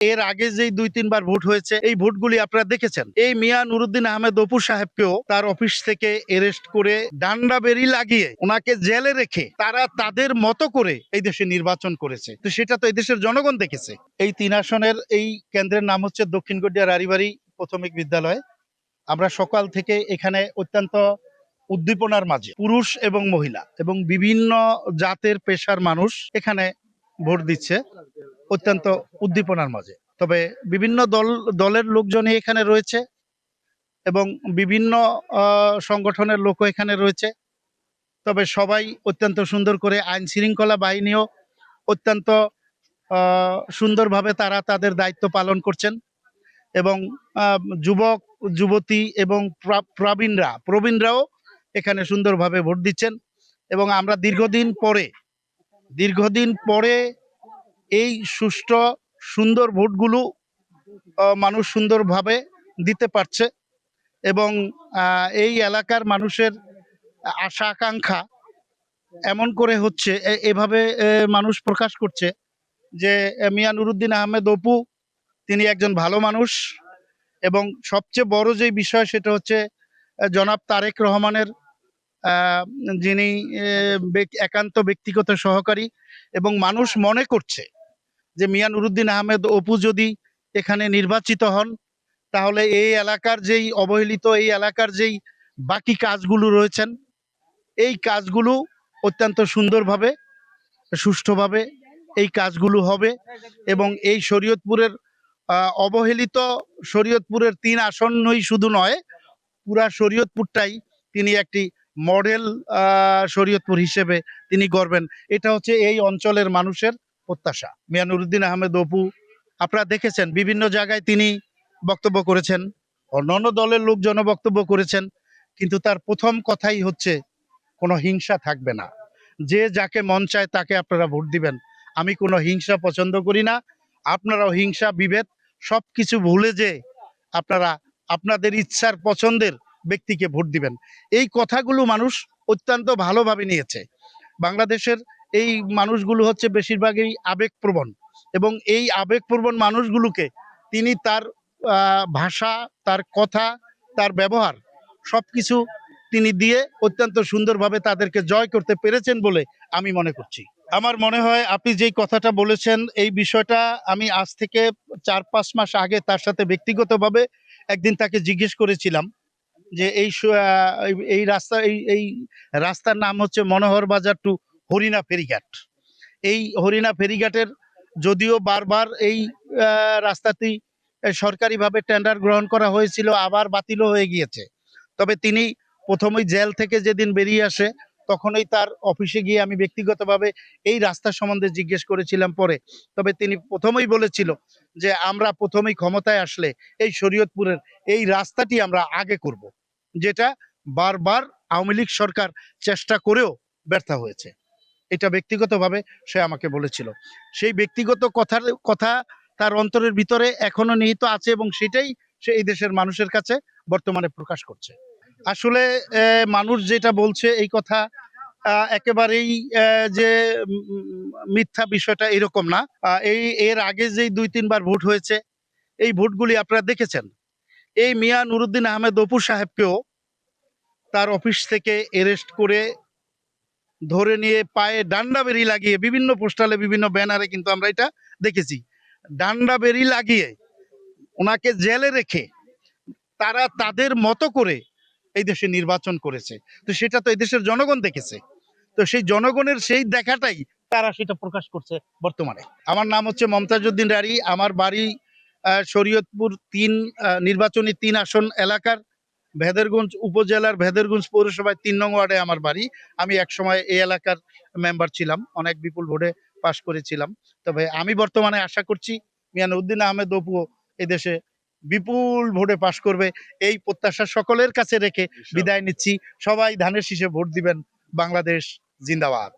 এর আগে যেই ২-৩ বার ভোট হয়েছে এই ভোটগুলি আপনারা দেখেছেন। এই মিয়া নুরুদ্দিন আহমেদ অপু সাহেবকেও তার অফিস থেকে অ্যারেস্ট করে ডান্ডা বেরি লাগিয়ে ওনাকে জেলে রেখে তারা তাদের মতো করে এই দেশে নির্বাচন করেছে। তো সেটা তো এই দেশের জনগণ দেখেছে। এই ৩ আসনের এই কেন্দ্রের নাম হচ্ছে দক্ষিণ গড়িয়া রারিবাড়ি প্রাথমিক বিদ্যালয়। আমরা সকাল থেকে এখানে অত্যন্ত উদ্দীপনার মাঝে পুরুষ এবং মহিলা এবং বিভিন্ন জাতের পেশার মানুষ এখানে ভোট দিচ্ছে অত্যন্ত উদ্দীপনার মাঝে। তবে বিভিন্ন দলের লোকজনই এখানে রয়েছে এবং বিভিন্ন সংগঠনের লোকও এখানে রয়েছে। তবে সবাই অত্যন্ত সুন্দর করে আইন শৃঙ্খলা বাহিনীও অত্যন্ত সুন্দরভাবে তারা তাদের দায়িত্ব পালন করছেন এবং যুবক যুবতী এবং প্রবীণরাও এখানে সুন্দরভাবে ভোট দিচ্ছেন এবং আমরা দীর্ঘদিন পরে এই সুষ্ঠু সুন্দর ভোটগুলো মানুষ সুন্দরভাবে দিতে পারছে এবং এই এলাকার মানুষের আশা আকাঙ্ক্ষা এমন করে হচ্ছে এভাবে মানুষ প্রকাশ করছে যে মিয়া নুরুদ্দিন আহমেদ অপু তিনি একজন ভালো মানুষ এবং সবচেয়ে বড় যে বিষয় সেটা হচ্ছে জনাব তারেক রহমানের যিনি একান্ত ব্যক্তিগত সহকারী এবং মানুষ মনে করছে যে মিয়া নুরুদ্দিন আহমেদ অপু যদি এখানে নির্বাচিত হন তাহলে এই এলাকার যেই অবহেলিত এই এলাকার যেই বাকি কাজগুলো রয়েছেন এই কাজগুলো অত্যন্ত সুন্দরভাবে সুষ্ঠুভাবে এই কাজগুলো হবে এবং এই শরীয়তপুরের অবহেলিত শরীয়তপুরের ৩ আসনই শুধু নয় পুরা শরীয়তপুরটাই তিনি একটি মডেল শরীয়তপুর হিসেবে তিনি গড়বেন। এটা হচ্ছে এই অঞ্চলের মানুষের প্রত্যাশা। মিয়া নুরুদ্দিন আহমেদ অপু আপনারা দেখেছেন বিভিন্ন জায়গায় তিনি বক্তব্য করেছেন, অন্যান্য দলের লোকজনও বক্তব্য করেছেন, কিন্তু তার প্রথম কথাই হচ্ছে কোনো হিংসা থাকবে না, যে যাকে মন চায় তাকে আপনারা ভোট দিবেন। আমি কোনো হিংসা পছন্দ করি না, আপনারাও হিংসা বিভেদ সবকিছু ভুলে যে আপনারা আপনাদের ইচ্ছার পছন্দের ব্যক্তিকে ভোট দিবেন। এই কথাগুলো মানুষ অত্যন্ত ভালোভাবে নিয়েছে। বাংলাদেশের এই মানুষগুলো হচ্ছে বেশিরভাগই আবেগপ্রবণ এবং এই আবেগপ্রবণ মানুষগুলোকে তিনি তার ভাষা, তার কথা, তার ব্যবহার সবকিছু তিনি দিয়ে অত্যন্ত সুন্দরভাবে তাদেরকে জয় করতে পেরেছেন বলে আমি মনে করছি। আমার মনে হয় আপনি যেই কথাটা বলেছেন এই বিষয়টা আমি আজ থেকে ৪-৫ মাস আগে তার সাথে ব্যক্তিগতভাবে একদিন তাকে জিজ্ঞেস করেছিলাম যে এই রাস্তার নাম হচ্ছে মনোহর বাজার টু হরিণা ফেরিঘাট। এই হরিণা ফেরিঘাটের যদিও বারবার এই রাস্তাটি সরকারিভাবে টেন্ডার গ্রহণ করা হয়েছিল আবার বাতিলও হয়ে গিয়েছে, তবে তিনি প্রথমেই জেল থেকে যেদিন বেরিয়ে আসে তখনই তার অফিসে গিয়ে আমি ব্যক্তিগতভাবে এই রাস্তা সম্বন্ধে জিজ্ঞেস করেছিলাম পরে। তবে তিনি প্রথমেই বলেছিল যে আমরা প্রথমেই ক্ষমতায় আসলে এই শরীয়তপুরের এই রাস্তাটি আমরা আগে করব, যেটা বারবার আওয়ামী লীগ সরকার চেষ্টা করেও ব্যর্থ হয়েছে। এটা ব্যক্তিগতভাবে সে আমাকে বলেছিল। সেই ব্যক্তিগত কথা তার অন্তরের ভিতরে এখনো নিহিত আছে এবং সেটাই সে এই দেশের মানুষের কাছে বর্তমানে প্রকাশ করছে। আসলে মানুষ যেটা বলছে এই কথা একেবারেই যে মিথ্যা বিষয়টা এরকম না। এর আগে যেই ২-৩ বার ভোট হয়েছে এই ভোটগুলি আপনারা দেখেছেন। এই মিয়া নুরুদ্দিন আহমেদ অপু সাহেবকেও তার অফিস থেকে অ্যারেস্ট করে ধরে নিয়ে পায়ে ডান্ডা বেরি লাগিয়ে বিভিন্ন পোস্টালে বিভিন্ন ব্যানারে কিন্তু আমরা এটা দেখেছি, ডান্ডা বেরি লাগিয়ে ওনাকে জেলে রেখে তারা তাদের মতো করে এই দেশে নির্বাচন করেছে। তো সেটা তো এই দেশের জনগণ দেখেছে। তো সেই জনগণের সেই দেখাটাই তারা সেটা প্রকাশ করছে বর্তমানে। আমার নাম হচ্ছে মমতাজ উদ্দিন রারি, আমার বাড়ি শরীয়তপুর নির্বাচনী ৩ আসন এলাকার ভেদেরগঞ্জ উপজেলার ভেদেরগঞ্জ পৌরসভায় ৩ নং ওয়ার্ডে আমার বাড়ি। আমি একসময় এই এলাকার মেম্বার ছিলাম, অনেক বিপুল ভোটে পাশ করেছিলাম। তবে আমি বর্তমানে আশা করছি মিয়া নুরুদ্দিন আহমেদ অপু এদেশে বিপুল ভোটে পাশ করবে, এই প্রত্যাশা সকলের কাছে রেখে বিদায় নিচ্ছি। সবাই ধানের শীষে ভোট দিবেন। বাংলাদেশ জিন্দাবাদ।